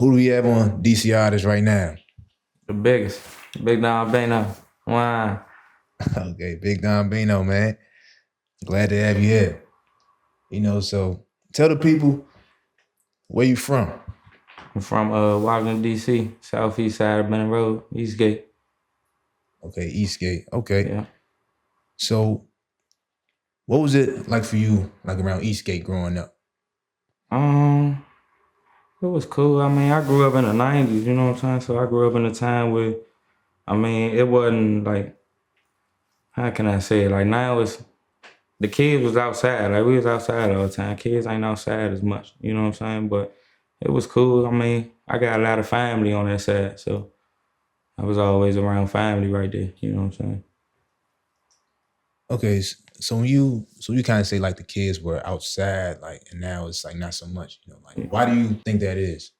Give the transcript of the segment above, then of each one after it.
Who do we have on DC artists right now? The biggest. Big Don Bino. Wow. Okay, Big Don Bino, man. Glad to have you here. So tell the people where you from. I'm from Washington, D.C., Southeast side of Benning Road, Eastgate. Okay, Eastgate. Okay. Yeah. So what was it like for you, like around Eastgate growing up? Um, it was cool. I mean, I grew up in the 90s, you know what I'm saying? So I grew up in a time where, I mean, it wasn't like, how can I say it? Like now it's, the kids was outside. Like we was outside all the time. Kids ain't outside as much, you know what I'm saying? But it was cool. I mean, I got a lot of family on that side. So I was always around family right there, you know what I'm saying? Okay, so you kind of say like the kids were outside, like, and now it's like not so much. Like why do you think that is?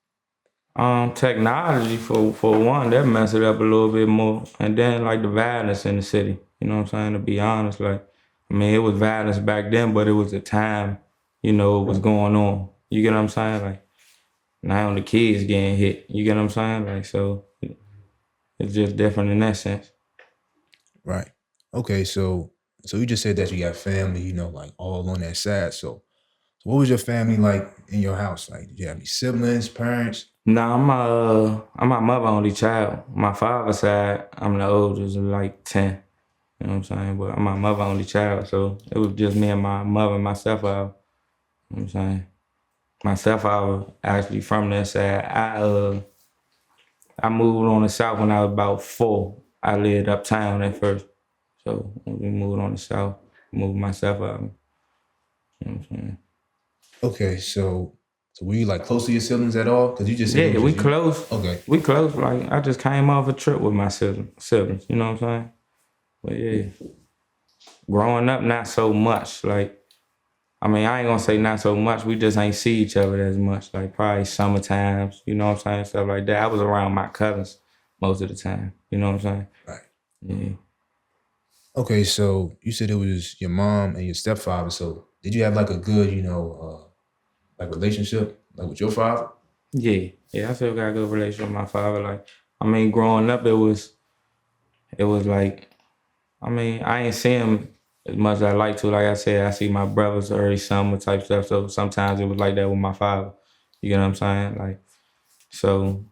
Technology for one, that messed it up a little bit more. And then like the violence in the city. You know what I'm saying? To be honest, like I mean it was violence back then, but it was the time, it was going on. You get what I'm saying? Like now the kids getting hit. You get what I'm saying? Like so it's just different in that sense. Right. Okay, so you just said that you got family, like all on that side. So what was your family like in your house? Like, did you have any siblings, parents? Nah, I'm my mother only child. My father's side, I'm the oldest, like 10. You know what I'm saying? But I'm my mother only child, so it was just me and my mother and my stepfather. You know what I'm saying? My stepfather actually from that side. I moved on the south when I was about 4. I lived uptown at first. So when we moved on the south, moved my stepfather. You know what I'm saying? Okay, so were you like close to your siblings at all? Because you just said it Yeah, was we just you. close. Okay. We close. Like I just came off a trip with my siblings. You know what I'm saying? But yeah, growing up, not so much. Like I mean, I ain't gonna say not so much. We just ain't see each other as much. Like probably summer times, you know what I'm saying? Stuff like that. I was around my cousins most of the time. You know what I'm saying? Right. Yeah. Okay, so you said it was your mom and your stepfather. So did you have like a good, like relationship like with your father? Yeah. Yeah, I still got a good relationship with my father. Like, I mean, growing up it was like, I mean, I ain't see him as much as I like to. Like I said, I see my brothers early summer type stuff. So sometimes it was like that with my father. You get what I'm saying? Like, so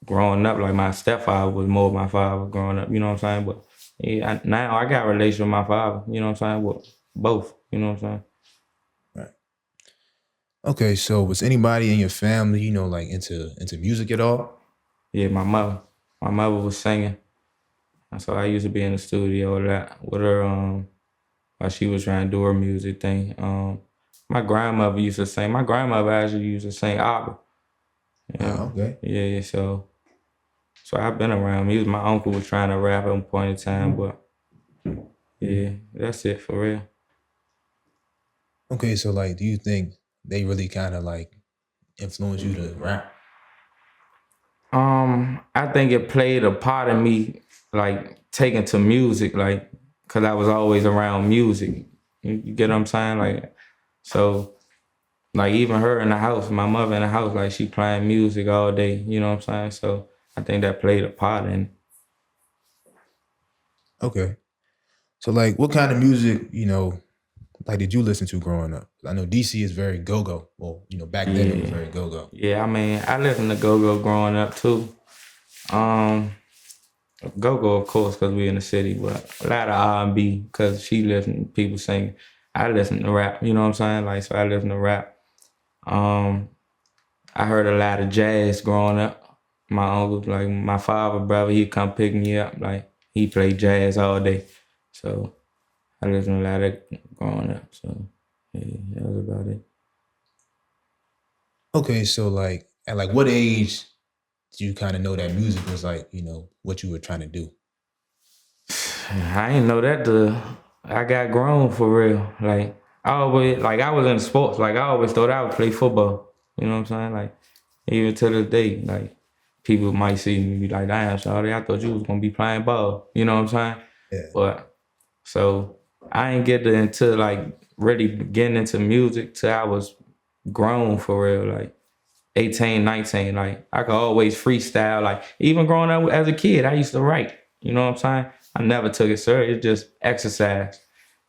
growing up, like my stepfather was more my father growing up, you know what I'm saying? But yeah, now I got a relation with my father, you know what I'm saying? With both, you know what I'm saying? Right. Okay, so was anybody in your family, like into music at all? Yeah, my mother. My mother was singing. So I used to be in the studio a lot with her, while she was trying to do her music thing. My grandmother used to sing. My grandmother actually used to sing opera. Yeah, Okay. yeah, yeah. So I've been around music. My uncle was trying to rap at one point in time, but yeah, that's it for real. Okay, so like do you think they really kind of like influence you to rap? I think it played a part in me, like taking to music, like, cause I was always around music. You get what I'm saying? Like, so, like even her in the house, my mother in the house, like she playing music all day. You know what I'm saying? So I think that played a part in it. Okay. So like what kind of music, like did you listen to growing up? I know DC is very go-go. Well, back then it was Yeah, very go-go. yeah. I mean, I listened to Go Go growing up too. Um, Go Go, of course, cause we in the city, but a lot of R&B, cause she listen to people singing. I listen to rap. You know what I'm saying? Like, so I listen to rap. Um, I heard a lot of jazz growing up. My uncle, like my father, brother, he'd come pick me up. Like he played jazz all day. So I listened to a lot of that growing up. So yeah, that was about it. Okay, so like at like what age do you kind of know that music was like, what you were trying to do? I ain't know that I got grown for real. Like I was in sports. Like I always thought I would play football. You know what I'm saying? Like even to this day, like people might see me be like, damn, Shawty, I thought you was gonna be playing ball. You know what I'm saying? Yeah. But so I ain't get into like really getting into music till I was grown for real, like 18, 19. Like I could always freestyle. Like even growing up as a kid, I used to write. You know what I'm saying? I never took it serious. It's just exercise.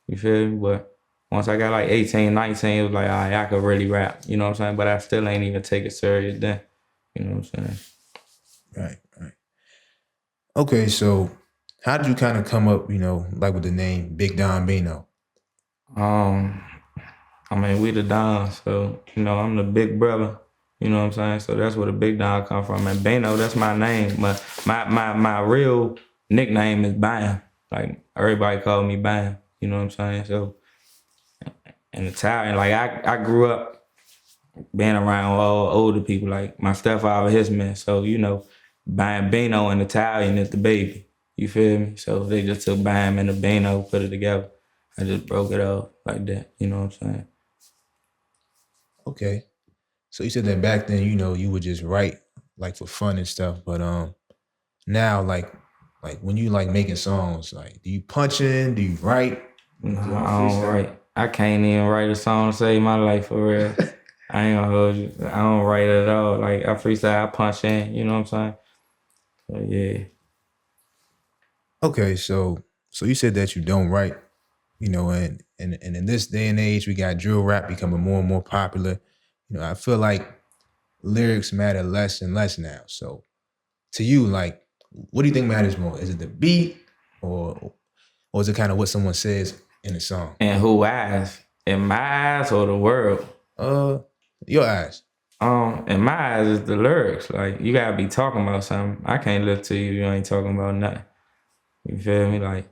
You feel me? But once I got like 18, 19, it was like, all right, I could really rap. You know what I'm saying? But I still ain't even take it serious then. You know what I'm saying? Right, right. Okay, so how did you kind of come up, like with the name Big Don Bino? Um, I mean, we the Dons, so I'm the big brother. You know what I'm saying? So that's where the Big Don come from. And Bino, that's my name. But my real nickname is Bam. Like everybody call me Bam. You know what I'm saying? So in Italian, like I grew up being around all older people. Like my stepfather, his man. So Bam Bino in Italian is the baby. You feel me? So they just took Bam and the Bino, put it together. I just broke it off like that. You know what I'm saying? Okay. So you said that back then, you would just write like for fun and stuff, but now like when you like making songs, like do you punch in, do you write? No, Is it all I don't freestyle? write. I can't even write a song to save my life for real. I ain't gonna hold you. I don't write at all. Like I freestyle, I punch in. You know what I'm saying? So yeah. Okay, so you said that you don't write, and in this day and age, we got drill rap becoming more and more popular. I feel like lyrics matter less and less now. So to you, like, what do you think matters more? Is it the beat, or or is it kind of what someone says in the song? And who eyes? In my eyes or the world? Uh, your eyes. In my eyes is the lyrics. Like you gotta be talking about something. I can't listen to you if you ain't talking about nothing. You feel me? Like,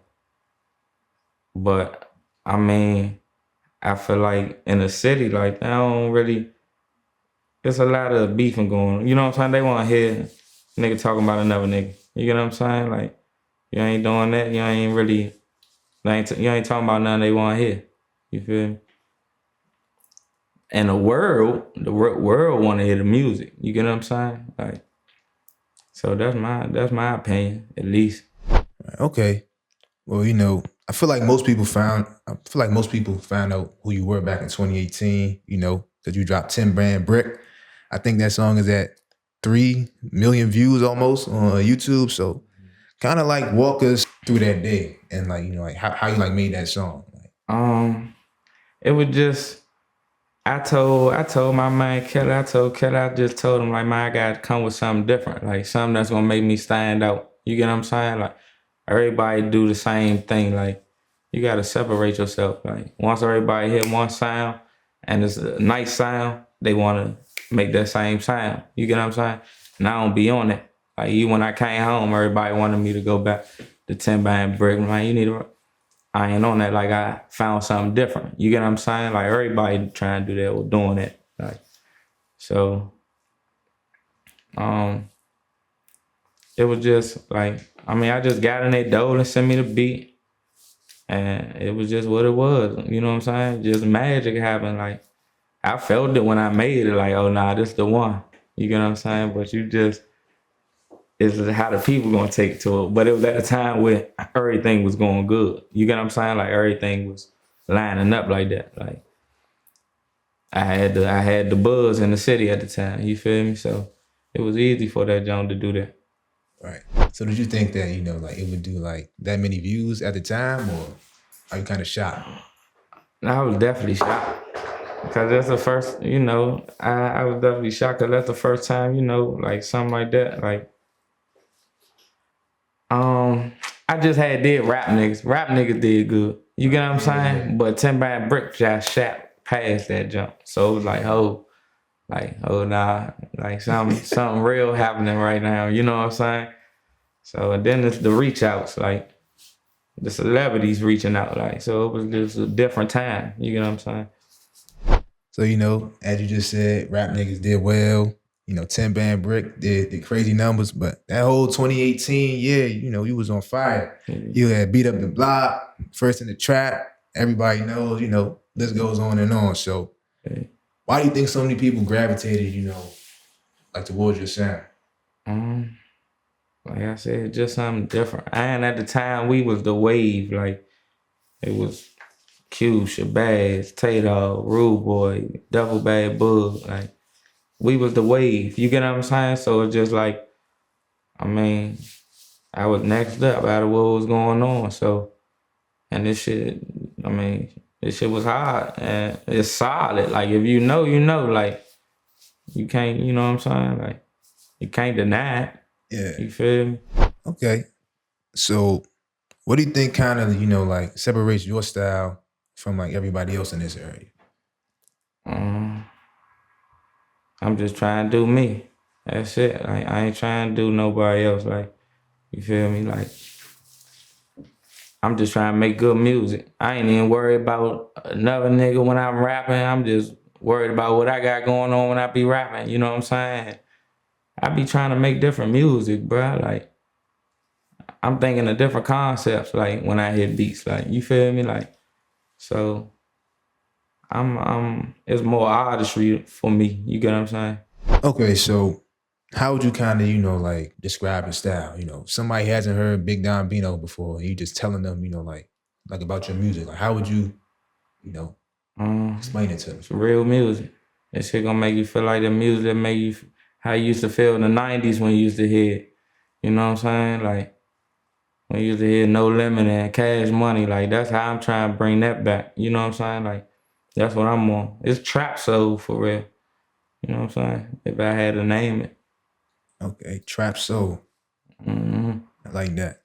but I mean, I feel like in the city, like they don't really. There's a lot of beefing going on. You know what I'm saying? They want to hear nigga talking about another nigga. You get what I'm saying? Like you ain't doing that. You ain't really. You ain't talking about nothing they want to hear. You feel me? And the world want to hear the music. You get what I'm saying? Like, so that's my opinion, at least. Okay. Well, I feel like most people found out who you were back in 2018, because you dropped 10 Brand Brick. I think that song is at 3 million views almost on YouTube. So kind of like walk us through that day and like, like how you like made that song. Like, It was just I told my man Kelly, I just told him like man, I gotta come with something different, like something that's gonna make me stand out. You get what I'm saying? Like everybody do the same thing. Like you gotta separate yourself. Like once everybody hit one sound and it's a nice sound, they wanna make that same sound. You get what I'm saying? And I don't be on it. Like even when I came home, everybody wanted me to go back to 10 band brick. I'm like, you need to I ain't on that. Like I found something different. You get what I'm saying? Like everybody trying to do that or doing it. Like so, um, it was just like I just got in that door and sent me the beat, and it was just what it was. You know what I'm saying? Just magic happened. Like I felt it when I made it. Like oh nah, this the one. You get what I'm saying? But you just it's how the people gonna take it to it. But it was at a time where everything was going good. You get what I'm saying? Like everything was lining up like that. Like I had the buzz in the city at the time. You feel me? So it was easy for that John to do that. right. So did you think that, like it would do like that many views at the time, or are you kind of shocked? I was definitely shocked because that's the first. I was definitely shocked because that's the first time. Like something like that. Like I just had did rap niggas. Rap niggas did good. You get what I'm saying? But 10 band brick just shot past that jump. So it was like, oh nah, like something real happening right now. You know what I'm saying? So and then it's the reach outs, like the celebrities reaching out, like so it was just a different time. You get what I'm saying? So, as you just said, rap niggas did well. 10 Band Brick did crazy numbers, but that whole 2018 year, you was on fire. You had beat up the block, first in the trap. Everybody knows, this goes on and on. So why do you think so many people gravitated, like towards your sound? Um, like I said, just something different. And at the time we was the wave, like it was Q, Shabazz, Tay Dog, Rude Boy, Double Bad Bug, like we was the wave. You get what I'm saying? So it's just like, I mean, I was next up out of what was going on. So, and this shit, I mean, this shit was hard and it's solid. Like if you know, you know. Like you can't, you know what I'm saying? Like you can't deny it. Yeah. You feel me? Okay. So what do you think kind of, like separates your style from like everybody else in this area? I'm just trying to do me. That's it. Like I ain't trying to do nobody else. Like, you feel me? Like I'm just trying to make good music. I ain't even worried about another nigga when I'm rapping. I'm just worried about what I got going on when I be rapping. You know what I'm saying? I be trying to make different music, bro. Like I'm thinking of different concepts. Like when I hit beats, like you feel me? Like so, it's more artistry for me. You get what I'm saying? Okay, so how would you kind of, like describe your style? Somebody hasn't heard Big Don Bino before, and you just telling them, like about your music. Like how would you, explain it to them? It's real music. That shit gonna make you feel like the music that make you how you used to feel in the 90s when you used to hear it. You know what I'm saying? Like when you used to hear No Limit and Cash Money, like that's how I'm trying to bring that back. You know what I'm saying? Like that's what I'm on. It's trap soul for real. You know what I'm saying? If I had to name it. Okay, trap soul. I like that.